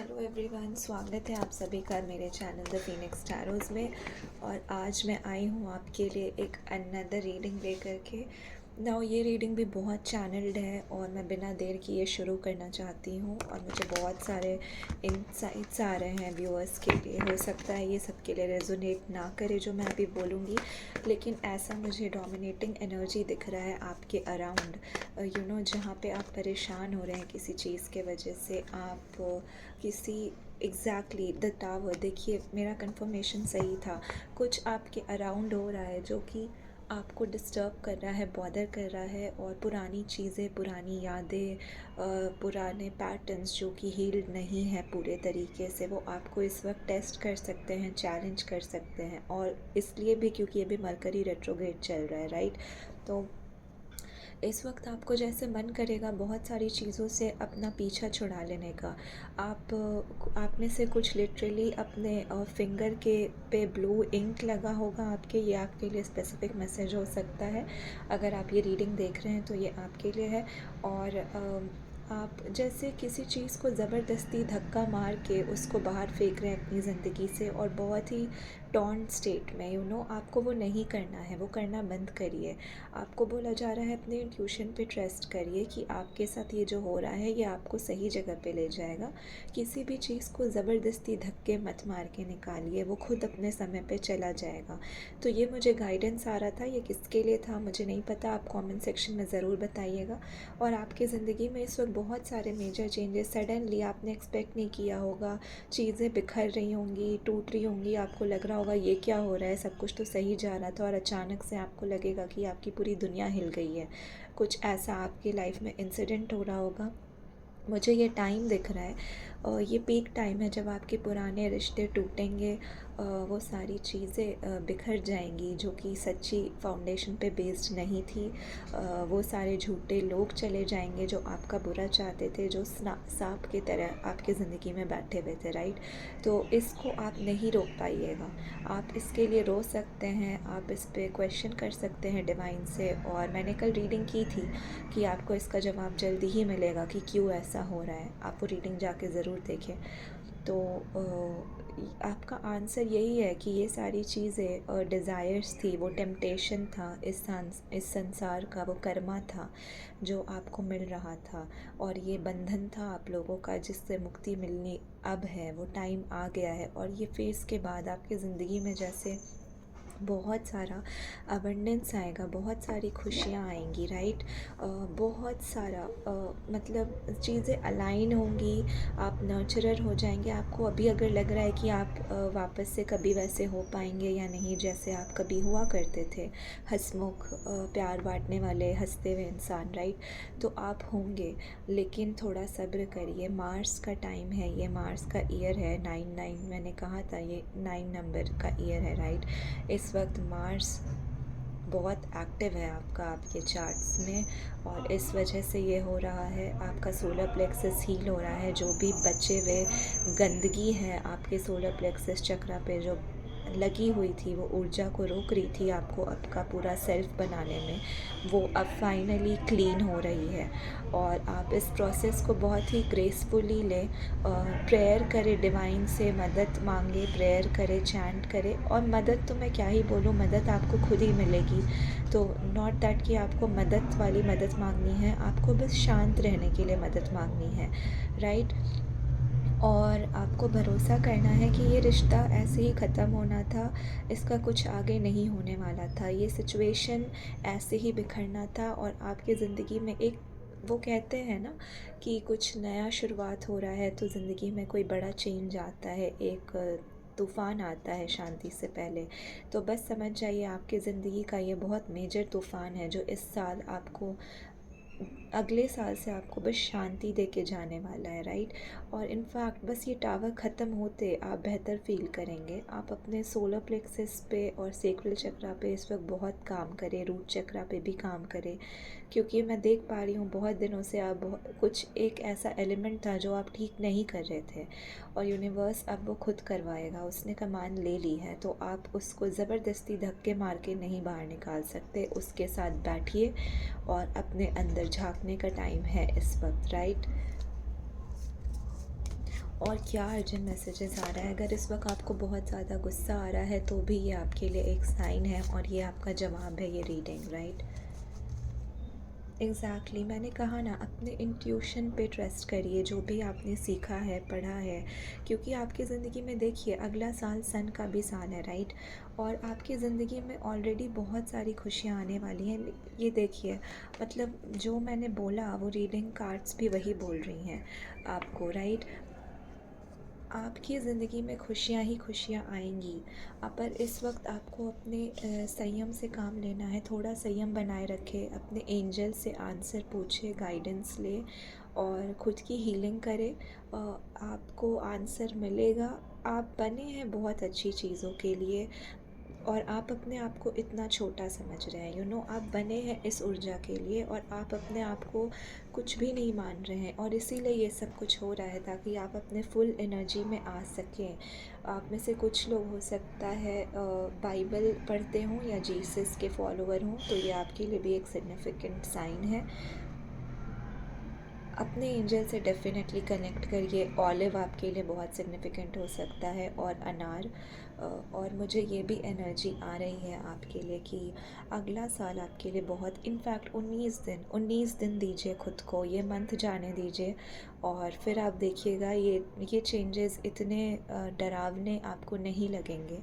Hello everyone, स्वागत है आप सभी का मेरे चैनल द फीनिक्स टैरोज़ में। और आज मैं आई हूँ आपके लिए एक अनदर रीडिंग लेकर के। नाउ ये रीडिंग भी बहुत चैनल्ड है और मैं बिना देर किए ये शुरू करना चाहती हूँ। और मुझे बहुत सारे इंसाइट्स आ रहे हैं व्यूअर्स के लिए। हो सकता है ये सबके लिए रेजोनेट ना करे जो मैं अभी बोलूँगी, लेकिन ऐसा मुझे डोमिनेटिंग एनर्जी दिख रहा है आपके अराउंड। जहाँ पे आप परेशान हो रहे हैं किसी चीज़ के वजह से, आप किसी एग्जैक्टली द टावर, देखिए मेरा कंफर्मेशन सही था। कुछ आपके अराउंड हो रहा है जो कि आपको डिस्टर्ब कर रहा है, बॉदर कर रहा है। और पुरानी चीज़ें, पुरानी यादें, पुराने पैटर्न्स जो कि हील्ड नहीं है पूरे तरीके से, वो आपको इस वक्त टेस्ट कर सकते हैं, चैलेंज कर सकते हैं। और इसलिए भी क्योंकि अभी मरकरी रेट्रोग्रेड चल रहा है, राइट। तो इस वक्त आपको जैसे मन करेगा बहुत सारी चीज़ों से अपना पीछा छुड़ा लेने का। आप में से कुछ लिटरली अपने फिंगर के पे ब्लू इंक लगा होगा आपके, ये आपके लिए स्पेसिफिक मैसेज हो सकता है। अगर आप ये रीडिंग देख रहे हैं तो ये आपके लिए है। और आप जैसे किसी चीज़ को ज़बरदस्ती धक्का मार के उसको बाहर फेंक रहे हैं अपनी ज़िंदगी से, और बहुत ही टॉन्ट स्टेट में आपको वो नहीं करना है, वो करना बंद करिए। आपको बोला जा रहा है अपने इंट्यूशन पे ट्रस्ट करिए कि आपके साथ ये जो हो रहा है ये आपको सही जगह पे ले जाएगा। किसी भी चीज़ को ज़बरदस्ती धक्के मत मार के निकालिए, वो खुद अपने समय पे चला जाएगा। तो ये मुझे गाइडेंस आ रहा था। ये किसके लिए था मुझे नहीं पता, आप कमेंट सेक्शन में ज़रूर बताइएगा। और आपकी ज़िंदगी में इस वक्त बहुत सारे मेजर चेंजेस सडनली आपने एक्सपेक्ट नहीं किया होगा। चीज़ें बिखर रही होंगी, टूट रही होंगी, आपको लग रहा होगा ये क्या हो रहा है, सब कुछ तो सही जा रहा था और अचानक से आपको लगेगा कि आपकी पूरी दुनिया हिल गई है। कुछ ऐसा आपकी लाइफ में इंसिडेंट हो रहा होगा। मुझे ये टाइम दिख रहा है और ये पीक टाइम है जब आपके पुराने रिश्ते टूटेंगे। वो सारी चीज़ें बिखर जाएंगी जो कि सच्ची फाउंडेशन पे बेस्ड नहीं थी। वो सारे झूठे लोग चले जाएंगे जो आपका बुरा चाहते थे, जो सांप की तरह आपकी ज़िंदगी में बैठे हुए थे, राइट। तो इसको आप नहीं रोक पाइएगा। आप इसके लिए रो सकते हैं, आप इस पर क्वेश्चन कर सकते हैं डिवाइन से। और मैंने कल रीडिंग की थी कि आपको इसका जवाब जल्दी ही मिलेगा कि क्यों ऐसा हो रहा है। आप वो रीडिंग जाके ज़रूर देखें। तो आपका आंसर यही है कि ये सारी चीज़ें डिज़ायर्स थी, वो टेम्पटेशन था, इस संसार का वो कर्मा था जो आपको मिल रहा था। और ये बंधन था आप लोगों का जिससे मुक्ति मिलनी अब है, वो टाइम आ गया है। और ये फेज़ के बाद आपकी ज़िंदगी में जैसे बहुत सारा अबंडेंस आएगा, बहुत सारी खुशियाँ आएंगी, राइट। बहुत सारा मतलब चीज़ें अलाइन होंगी, आप नर्चरर हो जाएंगे। आपको अभी अगर लग रहा है कि आप वापस से कभी वैसे हो पाएंगे या नहीं जैसे आप कभी हुआ करते थे, हंसमुख, प्यार बांटने वाले, हंसते हुए इंसान, राइट। तो आप होंगे, लेकिन थोड़ा सब्र करिए। मार्स का टाइम है, ये मार्स का ईयर है 99, मैंने कहा था ये 9 नंबर का ईयर है, राइट। इस वक्त मार्स बहुत एक्टिव है आपके चार्ट्स में, और इस वजह से ये हो रहा है। आपका सोलर प्लेक्सस हील हो रहा है। जो भी बचे हुए गंदगी है आपके सोलर प्लेक्सस चक्रा पे जो लगी हुई थी, वो ऊर्जा को रोक रही थी आपको आपका पूरा सेल्फ बनाने में, वो अब फाइनली क्लीन हो रही है। और आप इस प्रोसेस को बहुत ही ग्रेसफुली लें, प्रेयर करें, डिवाइन से मदद मांगे, प्रेयर करें, चैंट करें। और मदद तो मैं क्या ही बोलूँ, मदद आपको खुद ही मिलेगी। तो नॉट दैट कि आपको मदद वाली मदद मांगनी है, आपको बस शांत रहने के लिए मदद मांगनी है, राइट। और आपको भरोसा करना है कि ये रिश्ता ऐसे ही ख़त्म होना था, इसका कुछ आगे नहीं होने वाला था। ये सिचुएशन ऐसे ही बिखरना था और आपकी ज़िंदगी में एक, वो कहते हैं ना कि कुछ नया शुरुआत हो रहा है तो ज़िंदगी में कोई बड़ा चेंज आता है, एक तूफ़ान आता है शांति से पहले। तो बस समझ जाइए आपकी ज़िंदगी का ये बहुत मेजर तूफ़ान है जो इस साल आपको, अगले साल से आपको बस शांति दे के जाने वाला है, राइट। और इनफैक्ट बस ये टावर ख़त्म होते आप बेहतर फील करेंगे। आप अपने सोलर प्लेक्सस पे और सेक्रल चक्रा पे इस वक्त बहुत काम करें, रूट चक्रा पे भी काम करें, क्योंकि मैं देख पा रही हूँ बहुत दिनों से आप कुछ एक ऐसा एलिमेंट था जो आप ठीक नहीं कर रहे थे, और यूनिवर्स अब वो खुद करवाएगा, उसने कमान ले ली है। तो आप उसको ज़बरदस्ती धक्के मार के नहीं बाहर निकाल सकते। उसके साथ बैठिए और अपने अंदर झांकने का टाइम है इस वक्त, राइट। और क्या अर्जेंट मैसेजेस आ रहा है। अगर इस वक्त आपको बहुत ज़्यादा गुस्सा आ रहा है तो भी ये आपके लिए एक साइन है और ये आपका जवाब है ये रीडिंग, राइट। एग्जैक्टली मैंने कहा ना, अपने इंट्यूशन पे ट्रस्ट करिए, जो भी आपने सीखा है, पढ़ा है, क्योंकि आपकी ज़िंदगी में देखिए अगला साल सन का भी साल है, राइट। और आपकी ज़िंदगी में ऑलरेडी बहुत सारी खुशियाँ आने वाली हैं। ये देखिए, मतलब जो मैंने बोला वो रीडिंग कार्ड्स भी वही बोल रही हैं आपको, राइट। आपकी ज़िंदगी में खुशियाँ ही खुशियाँ आएंगी, पर इस वक्त आपको अपने संयम से काम लेना है। थोड़ा संयम बनाए रखें, अपने एंजल से आंसर पूछे, गाइडेंस ले और ख़ुद की हीलिंग करें। आपको आंसर मिलेगा। आप बने हैं बहुत अच्छी चीज़ों के लिए और आप अपने आप को इतना छोटा समझ रहे हैं, आप बने हैं इस ऊर्जा के लिए और आप अपने आप को कुछ भी नहीं मान रहे हैं, और इसीलिए ये सब कुछ हो रहा है ताकि आप अपने फुल एनर्जी में आ सकें। आप में से कुछ लोग हो सकता है बाइबल पढ़ते हों या जीसस के फॉलोअर हों, तो ये आपके लिए भी एक सिग्निफिकेंट साइन है। अपने एंजल से डेफिनेटली कनेक्ट करिए। ऑलिव आपके लिए बहुत सिग्निफिकेंट हो सकता है, और अनार। और मुझे ये भी एनर्जी आ रही है आपके लिए कि अगला साल आपके लिए बहुत, इनफैक्ट 19 दिन दीजिए खुद को, ये मंथ जाने दीजिए और फिर आप देखिएगा ये चेंजेस इतने डरावने आपको नहीं लगेंगे।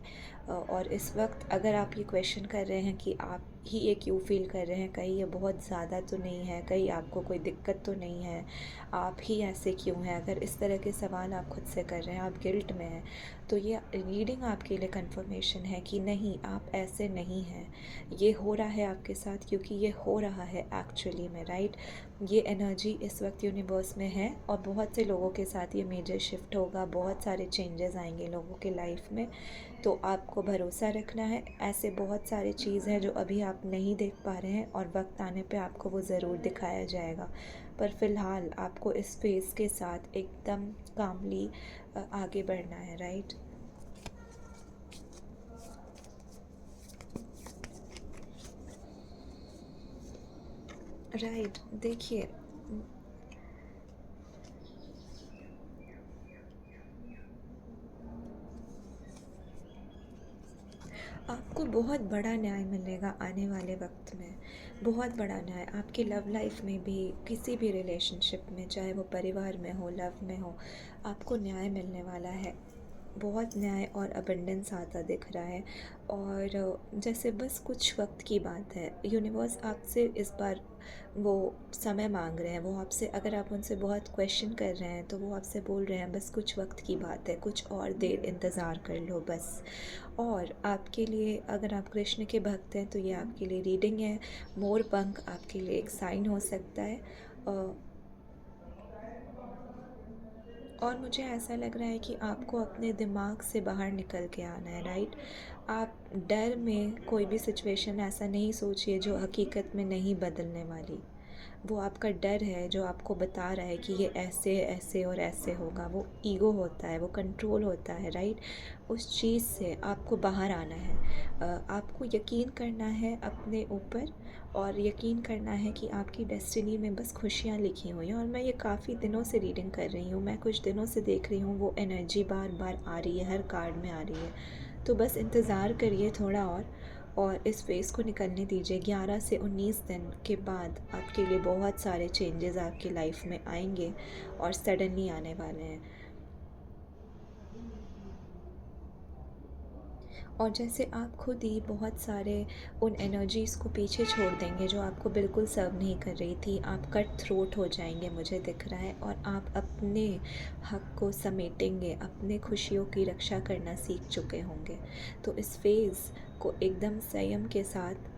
और इस वक्त अगर आप ये क्वेश्चन कर रहे हैं कि आप ही ये क्यों फील कर रहे हैं, कहीं ये बहुत ज़्यादा तो नहीं है, कहीं आपको कोई दिक्कत तो नहीं है, आप ही ऐसे क्यों हैं, अगर इस तरह के सवाल आप खुद से कर रहे हैं, आप गिल्ट में हैं, तो ये रीडिंग आपके लिए कंफर्मेशन है कि नहीं, आप ऐसे नहीं हैं। ये हो रहा है आपके साथ क्योंकि ये हो रहा है एक्चुअली में, राइट। ये एनर्जी इस वक्त यूनिवर्स में है और बहुत से लोगों के साथ ये मेजर शिफ्ट होगा, बहुत सारे चेंजेस आएंगे लोगों के लाइफ में। तो आपको भरोसा रखना है। ऐसे बहुत सारे चीज़ हैं जो अभी आप नहीं देख पा रहे हैं और वक्त आने पे आपको वो ज़रूर दिखाया जाएगा, पर फ़िलहाल आपको इस फेज़ के साथ एकदम कामली आगे बढ़ना है, राइट। राइट, देखिए आपको बहुत बड़ा न्याय मिलेगा आने वाले वक्त में, बहुत बड़ा न्याय आपकी लव लाइफ में भी, किसी भी रिलेशनशिप में, चाहे वो परिवार में हो, लव में हो, आपको न्याय मिलने वाला है। बहुत न्याय और अबंडेंस आता दिख रहा है। और जैसे बस कुछ वक्त की बात है, यूनिवर्स आपसे इस बार वो समय मांग रहे हैं। वो आपसे, अगर आप उनसे बहुत क्वेश्चन कर रहे हैं तो वो आपसे बोल रहे हैं बस कुछ वक्त की बात है, कुछ और देर इंतज़ार कर लो बस। और आपके लिए, अगर आप कृष्ण के भक्त हैं तो ये आपके लिए रीडिंग है। मोर पंख आपके लिए एक साइन हो सकता है। और मुझे ऐसा लग रहा है कि आपको अपने दिमाग से बाहर निकल के आना है, राइट। आप डर में कोई भी सिचुएशन ऐसा नहीं सोचिए जो हकीकत में नहीं बदलने वाली। वो आपका डर है जो आपको बता रहा है कि ये ऐसे ऐसे और ऐसे होगा। वो ईगो होता है, वो कंट्रोल होता है, राइट। उस चीज़ से आपको बाहर आना है। आपको यकीन करना है अपने ऊपर और यकीन करना है कि आपकी डेस्टिनी में बस खुशियाँ लिखी हुई हैं। और मैं ये काफ़ी दिनों से रीडिंग कर रही हूँ, मैं कुछ दिनों से देख रही हूँ, वो एनर्जी बार बार आ रही है, हर कार्ड में आ रही है। तो बस इंतज़ार करिए थोड़ा और इस फेज़ को निकलने दीजिए। 11 से 19 दिन के बाद आपके लिए बहुत सारे चेंजेस आपकी लाइफ में आएंगे और सडनली आने वाले हैं। और जैसे आप खुद ही बहुत सारे उन एनर्जीज़ को पीछे छोड़ देंगे जो आपको बिल्कुल सर्व नहीं कर रही थी, आप कट थ्रोट हो जाएंगे, मुझे दिख रहा है, और आप अपने हक को समेटेंगे, अपने खुशियों की रक्षा करना सीख चुके होंगे। तो इस फेज़ को एकदम संयम के साथ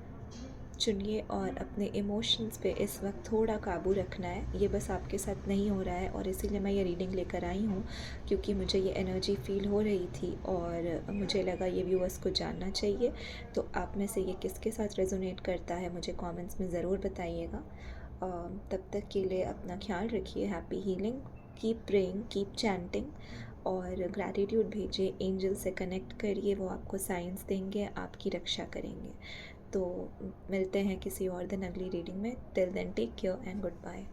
चुनिए और अपने इमोशंस पे इस वक्त थोड़ा काबू रखना है। ये बस आपके साथ नहीं हो रहा है और इसीलिए मैं ये रीडिंग लेकर आई हूँ, क्योंकि मुझे ये एनर्जी फ़ील हो रही थी और मुझे लगा ये व्यूअर्स को जानना चाहिए। तो आप में से ये किसके साथ रेजोनेट करता है मुझे कमेंट्स में ज़रूर बताइएगा। तब तक के लिए अपना ख्याल रखिए। Happy healing, keep praying, keep chanting और ग्रैटिट्यूड भेजिए। एंजल से कनेक्ट करिए, वो आपको साइंस देंगे, आपकी रक्षा करेंगे। तो मिलते हैं किसी और दिन अगली रीडिंग में। Till then take care and good bye.